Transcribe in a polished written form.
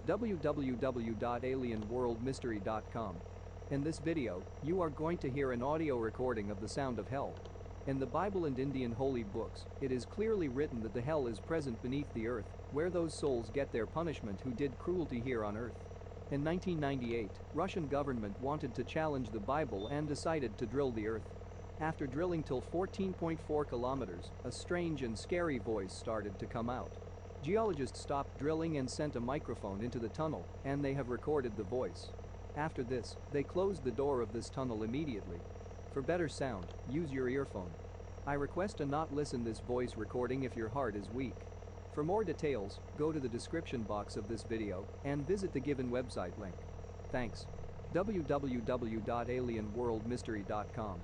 www.alienworldmystery.com. In this video, you are going to hear an audio recording of the sound of hell. In the Bible and Indian holy books, it is clearly written that the hell is present beneath the earth, where those souls get their punishment who did cruelty here on earth. In 1998, Russian government wanted to challenge the Bible and decided to drill the earth. After drilling till 14.4 kilometers, a strange and scary voice started to come out. Geologists stopped drilling and sent a microphone into the tunnel, and they have recorded the voice. After this, they closed the door of this tunnel immediately. For better sound, use your earphone. I request to not listen this voice recording if your heart is weak. For more details, go to the description box of this video and visit the given website link. Thanks. www.alienworldmystery.com